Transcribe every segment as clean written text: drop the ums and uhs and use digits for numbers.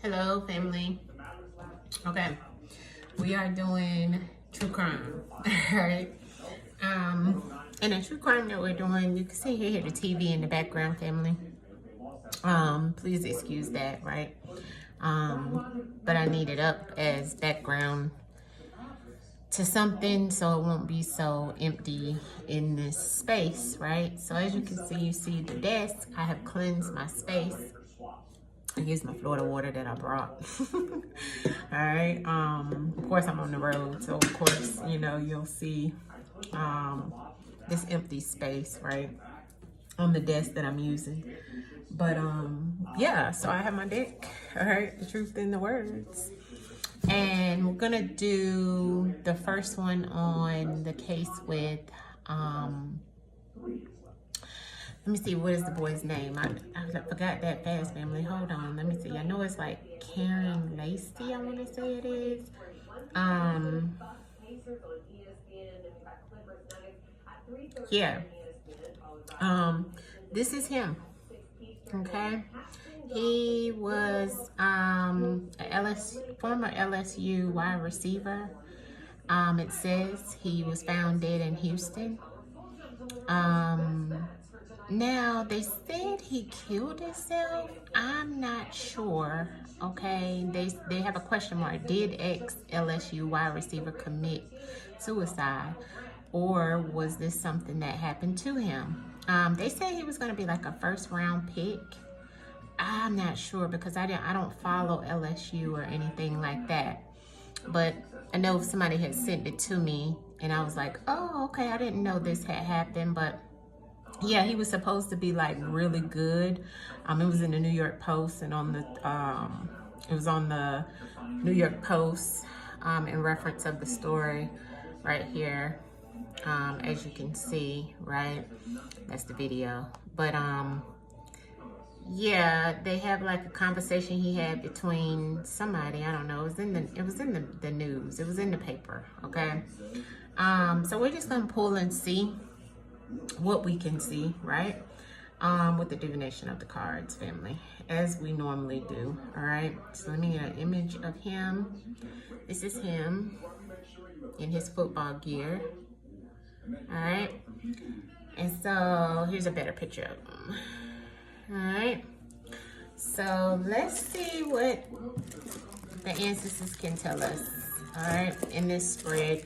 Hello, family. Okay, we are doing true crime. All right. And the true crime that we're doing, you can see here the TV in the background, family. Please excuse that, right? But I need it up as background to something so it won't be so empty in this space, right? So as you can see, you see the desk. I have cleansed my space. I used my Florida water that I brought. All right. Of course, I'm on the road, so of course, you know, you'll see this empty space, right, on the desk that I'm using. But yeah, so I have my deck. All right, the truth in the words. And we're gonna do the first one on the case with let me see, what is the boy's name? I forgot that fast, family. Hold on, let me see. I know it's like Kyren Lacey, I want to say it is. Yeah. This is him. Okay. He was a former LSU wide receiver. It says he was found dead in Houston. Now, they said he killed himself. I'm not sure, okay? They have a question mark. Did ex-LSU wide receiver commit suicide? Or was this something that happened to him? They said he was going to be like a first-round pick. I'm not sure because I don't follow LSU or anything like that. But I know somebody had sent it to me, and I was like, oh, okay, I didn't know this had happened, but yeah, he was supposed to be like really good. It was in the New York Post and on the it was on the New York Post in reference of the story right here. As you can see, right? That's the video. But yeah, they have like a conversation he had between somebody, I don't know. It was in the news. It was in the paper, okay? So we're just gonna pull and see what we can see, right? With the divination of the cards, family, as we normally do. All right, so let me get an image of him. This is him in his football gear. All right, and so here's a better picture of him. All right, so let's see what the ancestors can tell us. All right, in this spread,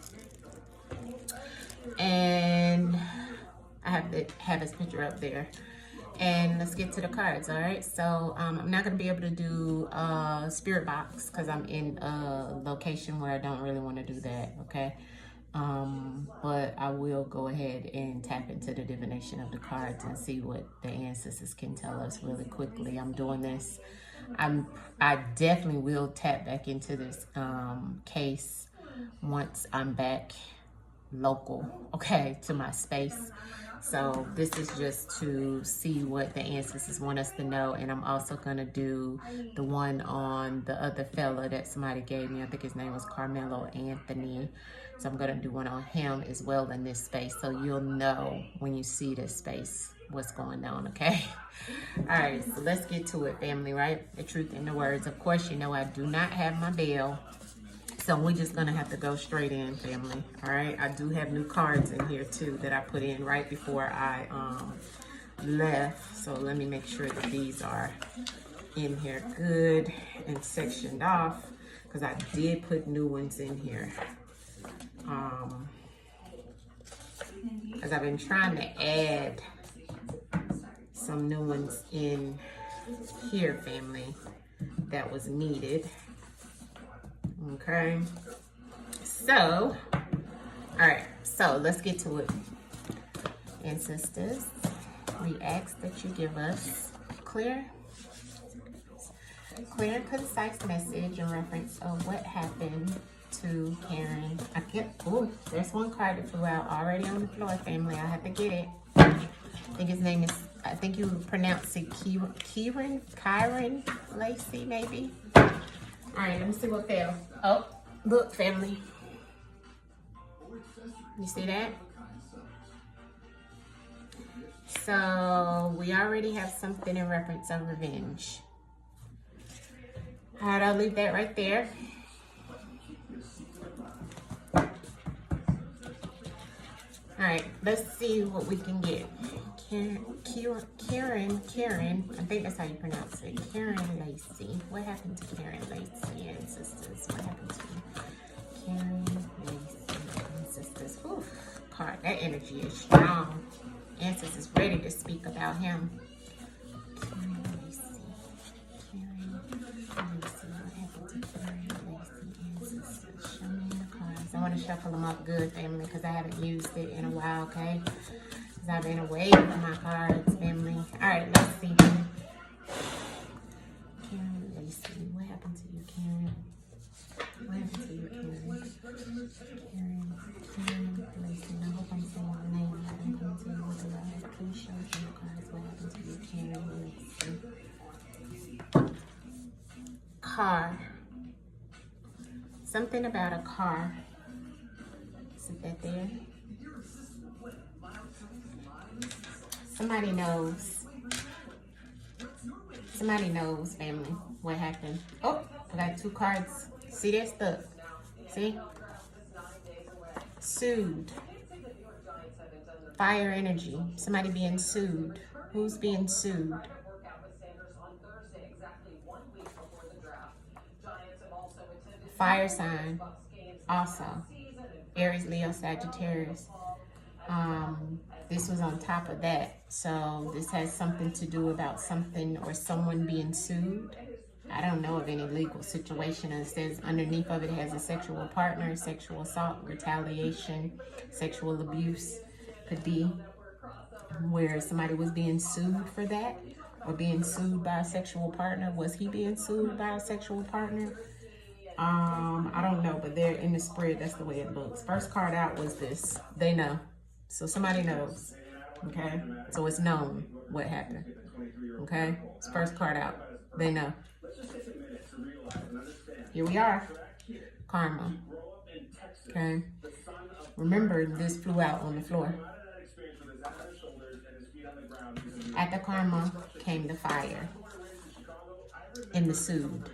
and I have his picture up there. And let's get to the cards, all right? So I'm not going to be able to do spirit box because I'm in a location where I don't really want to do that, okay? But I will go ahead and tap into the divination of the cards and see what the ancestors can tell us really quickly. I'm doing this. I definitely will tap back into this case once I'm back local, okay, to my space. So this is just to see what the ancestors want us to know. And I'm also going to do the one on the other fella that somebody gave me. I think his name was Carmelo Anthony. So I'm going to do one on him as well in this space. So you'll know when you see this space what's going on, okay? All right, so let's get to it, family, right? The truth in the words. Of course, you know I do not have my bell. So we're just gonna have to go straight in, family. All right, I do have new cards in here too that I put in right before I left. So let me make sure that these are in here good and sectioned off because I did put new ones in here. Because I've been trying to add some new ones in here, family, that was needed. Okay, so all right, so let's get to it. Ancestors, we ask that you give us clear and concise message in reference of what happened to Kyren. There's one card that flew out already on the floor, family. I have to get it. I think his name is, I think you pronounce it Kyren Lacey, maybe. All right, let me see what fell. Oh, look, family. You see that? So we already have something in reference of revenge. All right, I'll leave that right there. All right, let's see what we can get. Kyren, I think that's how you pronounce it. Kyren Lacey. What happened to Kyren Lacey and sisters? What happened to Kyren Lacey and sisters? Oof, card, that energy is strong. Ancestors is ready to speak about him. Kyren Lacey. What happened to Kyren Lacey and sisters? Show me the cards. I want to shuffle them up good, family, because I haven't used it in a while, okay? Because I've been away from my cards, family. All right, let's see. Kyren Lacey. What happened to you, Kyren? What happened to you, Kyren? Kyren Lacey. I hope I'm saying the name right. I'm coming to you with a lot. Please show me the cards. What happened to you, Kyren Lacey? Car. Something about a car. Is that there? Somebody knows. Somebody knows, family, what happened. Oh, I got 2 cards. See, they're stuck. See? Sued. Fire energy. Somebody being sued. Who's being sued? Fire sign. Also. Aries, Leo, Sagittarius. This was on top of that. So this has something to do about something or someone being sued. I don't know of any legal situation. It says underneath of it has a sexual partner, sexual assault, retaliation, sexual abuse. Could be where somebody was being sued for that or being sued by a sexual partner. Was he being sued by a sexual partner? I don't know, but they're in the spread. That's the way it looks. First card out was this. They know. So somebody knows. Okay? So it's known what happened. Okay? It's first card out. They know. Here we are. Karma. Okay? Remember, this flew out on the floor. At the karma came the fire and the soothe.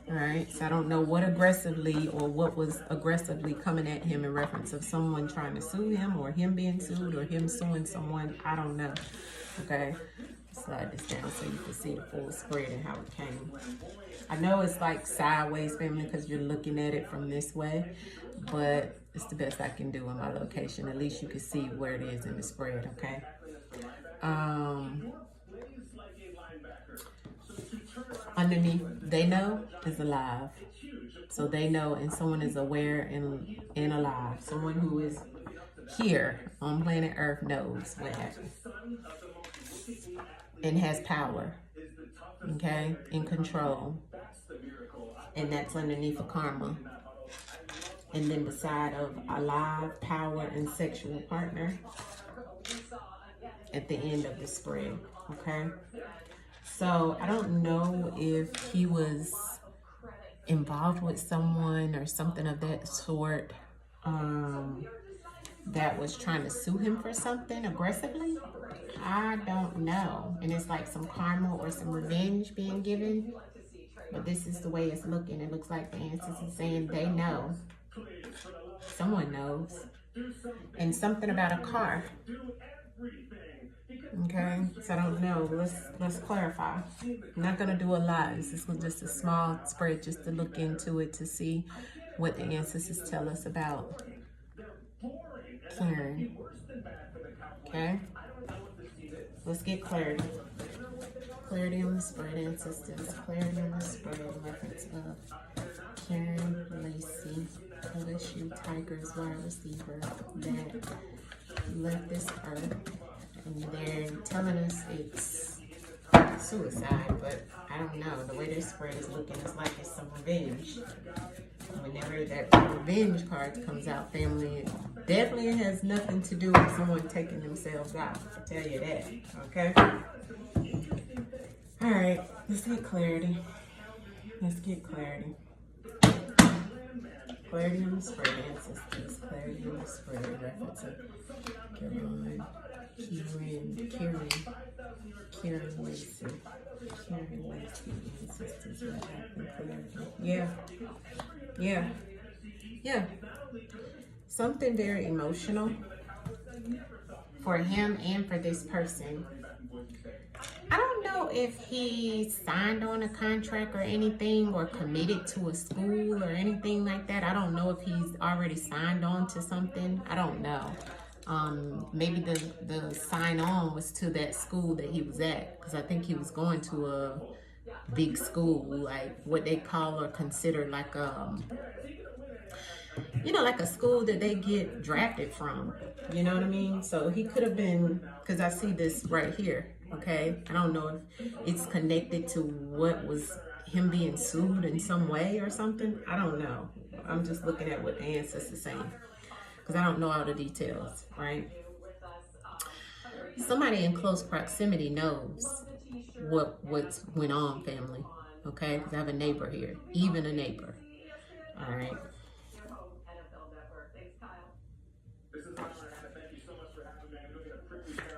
All right, so I don't know what aggressively or what was aggressively coming at him in reference of someone trying to sue him or him being sued or him suing someone. I don't know. Okay, slide this down so you can see the full spread and how it came. I know it's like sideways, family, because you're looking at it from this way, but it's the best I can do in my location. At least you can see where it is in the spread, okay? Underneath, they know is alive. So they know, and someone is aware and alive. Someone who is here on planet Earth knows what happened. And has power. Okay? In control. And that's underneath a karma. And then beside of alive, power, and sexual partner at the end of the spread. Okay? So I don't know if he was involved with someone or something of that sort that was trying to sue him for something aggressively. I don't know. And it's like some karma or some revenge being given. But this is the way it's looking. It looks like the ancestors is saying they know. Someone knows. And something about a car. Okay, so I don't know. Let's clarify. I'm not gonna do a lot. This is just a small spread just to look into it to see what the ancestors tell us about Kyren. Okay, let's get clarity. Clarity on the spread, ancestors. Clarity on the spread in reference of Kyren Lacey, LSU Tigers wide receiver that left this earth. And they're telling us it's suicide, but I don't know. The way this spread is looking, it's like it's some revenge. Whenever that revenge card comes out, family, it definitely has nothing to do with someone taking themselves out. I'll tell you that, okay? All right, let's get clarity. Let's get clarity. Clarity on the spread, ancestors. Clarity on the spread, reference of Kyren Lacey. Yeah. Yeah. Yeah. Something very emotional for him and for this person. I don't know if he signed on a contract or anything, or committed to a school or anything like that. I don't know if he's already signed on to something. I don't know. Maybe the sign on was to that school that he was at, because I think he was going to a big school, like what they call or consider like like a school that they get drafted from. You know what I mean? So he could have been, because I see this right here. Okay, I don't know if it's connected to what was him being sued in some way or something. I don't know. I'm just looking at what the ancestors saying, because I don't know all the details, right? Somebody in close proximity knows what's went on, family. Okay, because I have a neighbor here, even a neighbor. All right.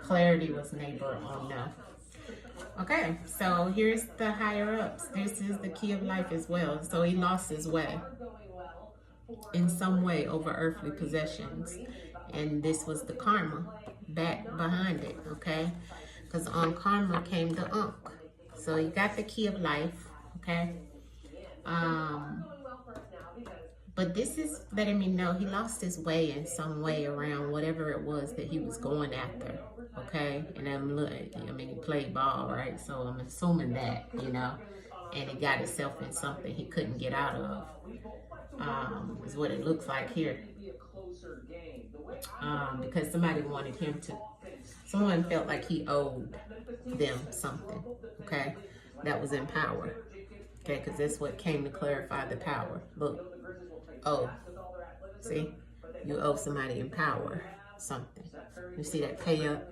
Clarity was neighbor on no. Okay, so here's the higher ups. This is the key of life as well. So he lost his way in some way over earthly possessions, and this was the karma back behind it. Okay, because on karma came the unk. So you got the key of life. Okay, but this is letting me know he lost his way in some way around whatever it was that he was going after. Okay, and he played ball, right? So I'm assuming that, and he got himself in something he couldn't get out of, is what it looks like here. Because someone felt like he owed them something, okay, that was in power, okay, because that's what came to clarify the power. Look, see, you owe somebody in power something. You see that pay up?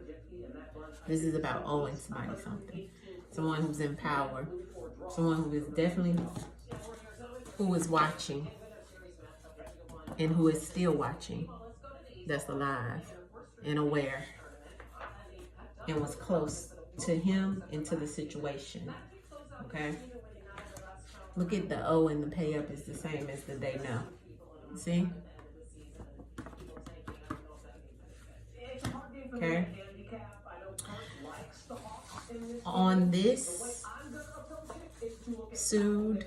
This is about owing somebody something. Someone who's in power. Someone who is definitely, who is watching and who is still watching. That's alive and aware and was close to him and to the situation. Okay? Look at the O, and the pay up is the same as the they know. See? Okay? On this sued,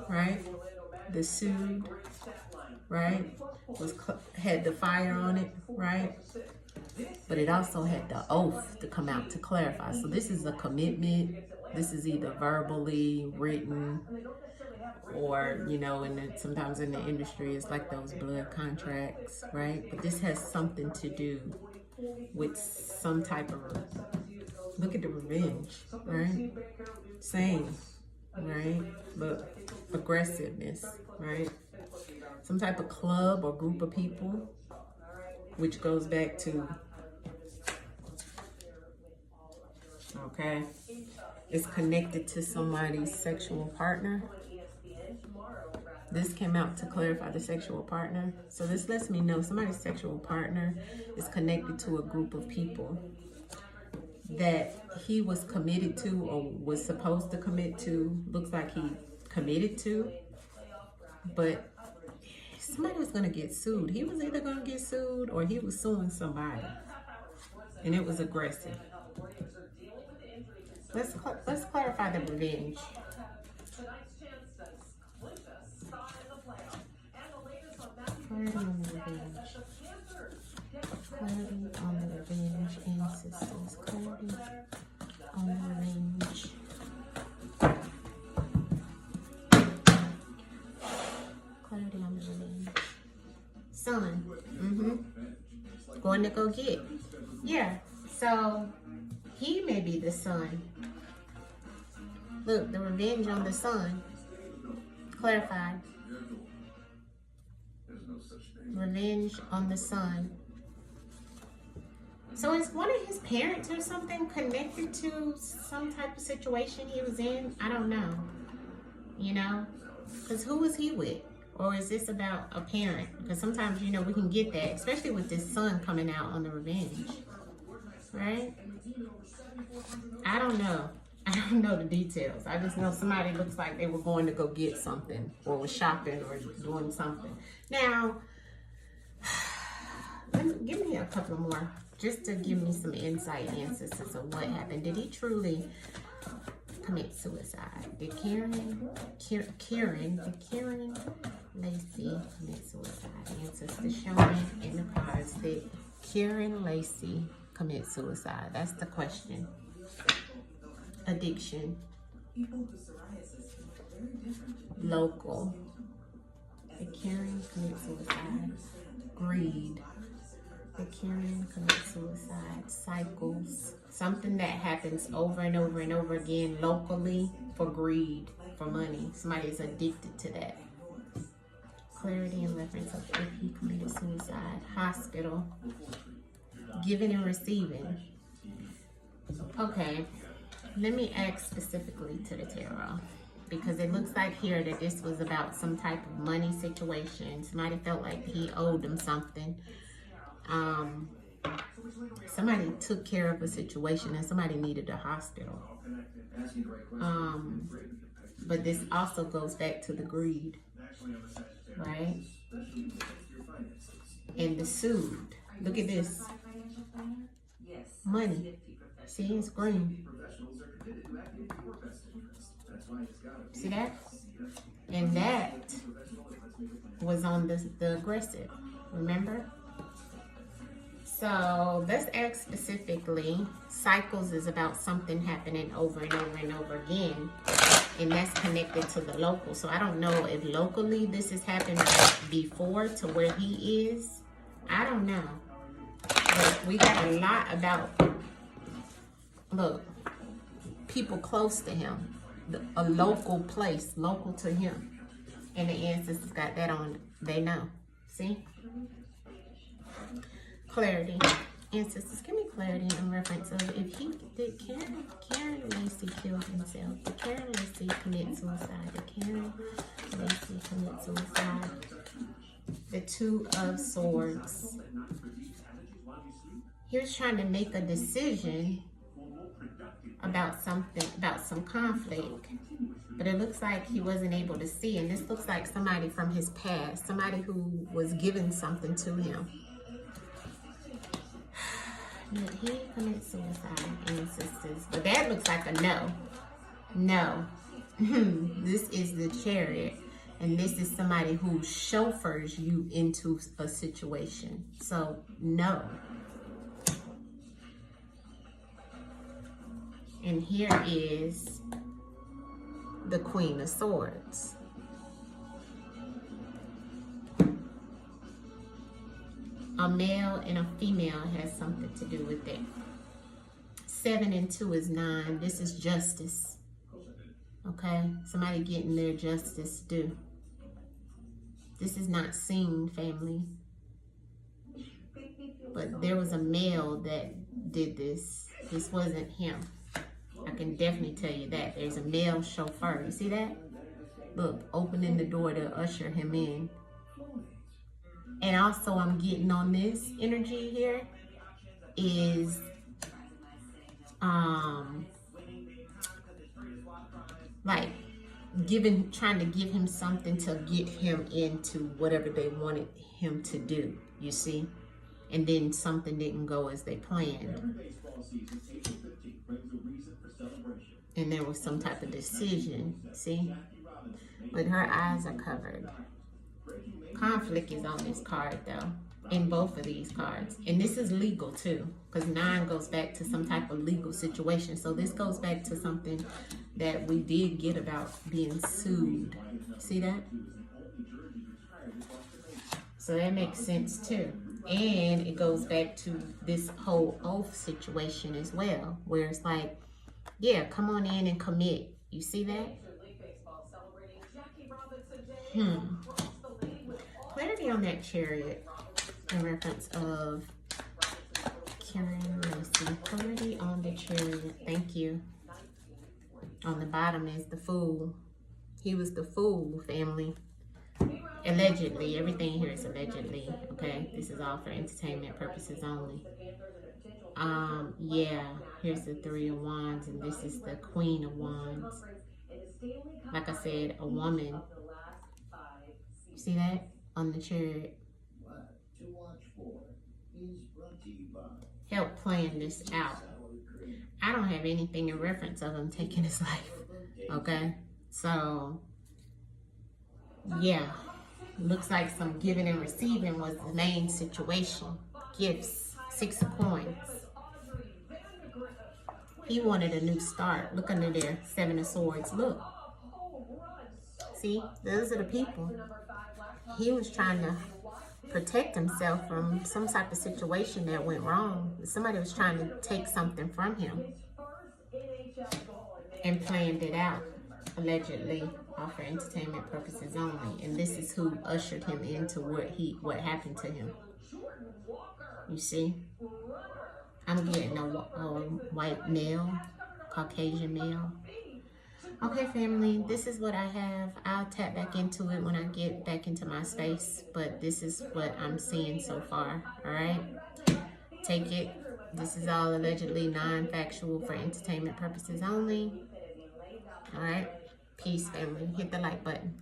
right? The sued, right? Had the fire on it, right? But it also had the oath to come out to clarify. So this is a commitment. This is either verbally, written, or, sometimes in the industry, it's like those blood contracts, right? But this has something to do with some type of, look at the revenge, right? Same, right? Look, aggressiveness, right? Some type of club or group of people, which goes back to, okay, it's connected to somebody's sexual partner. This came out to clarify the sexual partner. So this lets me know somebody's sexual partner is connected to a group of people that he was committed to or was supposed to commit to. Looks like he committed to, but somebody was going to get sued. He was either going to get sued or he was suing somebody, and it was aggressive. Let's clarify the revenge. Clarity on the revenge. Clarity on the revenge, ancestors. Clarity on the revenge. Clarity on the revenge. Son. Going to go get. Yeah. So he may be the son. Look, the revenge on the son. Clarified. Revenge on the son. So is one of his parents or something connected to some type of situation he was in? I don't know. Because who was he with? Or is this about a parent? Because sometimes, we can get that, especially with this son coming out on the revenge. Right? I don't know. I don't know the details. I just know somebody looks like they were going to go get something or was shopping or doing something. Now, give me a couple more just to give me some insight ancestors of what happened. Did he truly commit suicide? Did Kyren Lacey commit suicide? Ancestors showing in the cards. Did Kyren Lacey commit suicide? That's the question. Addiction. Local. Did Kyren commit suicide? Greed. Did Kyren commit suicide? Cycles. Something that happens over and over and over again locally for greed, for money. Somebody is addicted to that. Clarity in reference of if he committed suicide. Hospital. Giving and receiving. Okay. Let me ask specifically to the tarot, because it looks like here that this was about some type of money situation. Somebody felt like he owed them something. Somebody took care of a situation and somebody needed a hospital. But this also goes back to the greed, right? And the sued. Look at this. Money. See, it's green. See that? And that was on the aggressive, remember? So let's ask specifically. Cycles is about something happening over and over and over again, and that's connected to the local. So I don't know if locally this has happened before to where he is. I don't know. But we got a lot about, look, people close to him, a local place, local to him. And the ancestors got that on, they know. See? Clarity. Ancestors, give me clarity in reference of if he did Kyren Lacey kill himself? Did Kyren Lacey commit suicide? Did Kyren Lacey commit suicide? The Two of Swords. He was trying to make a decision about something, about some conflict, but it looks like he wasn't able to see. And this looks like somebody from his past, somebody who was giving something to him. Did he commit suicide, ancestors? But that looks like a no. No. This is the Chariot. And this is somebody who chauffeurs you into a situation. So, no. And here is the Queen of Swords. A male and a female has something to do with it. 7 and 2 is 9. This is justice. Okay? Somebody getting their justice due. This is not seen, family. But there was a male that did this. This wasn't him. I can definitely tell you that. There's a male chauffeur. You see that? Look, opening the door to usher him in. And also I'm getting on this energy here is like trying to give him something to get him into whatever they wanted him to do, you see? And then something didn't go as they planned. And there was some type of decision, see? But her eyes are covered. Conflict is on this card though, in both of these cards. And this is legal too, because 9 goes back to some type of legal situation. So this goes back to something that we did get about being sued. See that? So that makes sense too. And it goes back to this whole oath situation as well, where it's like, yeah, come on in and commit. You see that? Clarity on that Chariot in reference of Kyren Lacey. Clarity on the Chariot. Thank you. On the bottom is the Fool. He was the Fool, family. Allegedly. Everything here is allegedly. Okay? This is all for entertainment purposes only. Yeah, here's the Three of Wands, and this is the Queen of Wands. Like I said, a woman. See that on the Chariot? Help plan this out. I don't have anything in reference of him taking his life. Okay, so yeah, looks like some giving and receiving was the main situation. Gifts, 6 of coins. He wanted a new start. Look under there, 7 of swords. Look, see, those are the people. He was trying to protect himself from some type of situation that went wrong. Somebody was trying to take something from him and planned it out, allegedly, for entertainment purposes only. And this is who ushered him into what happened to him. You see? I'm getting a white male, Caucasian male. Okay, family, this is what I have. I'll tap back into it when I get back into my space, but this is what I'm seeing so far, all right? Take it. This is all allegedly non-factual for entertainment purposes only, all right? Peace, family. Hit the like button.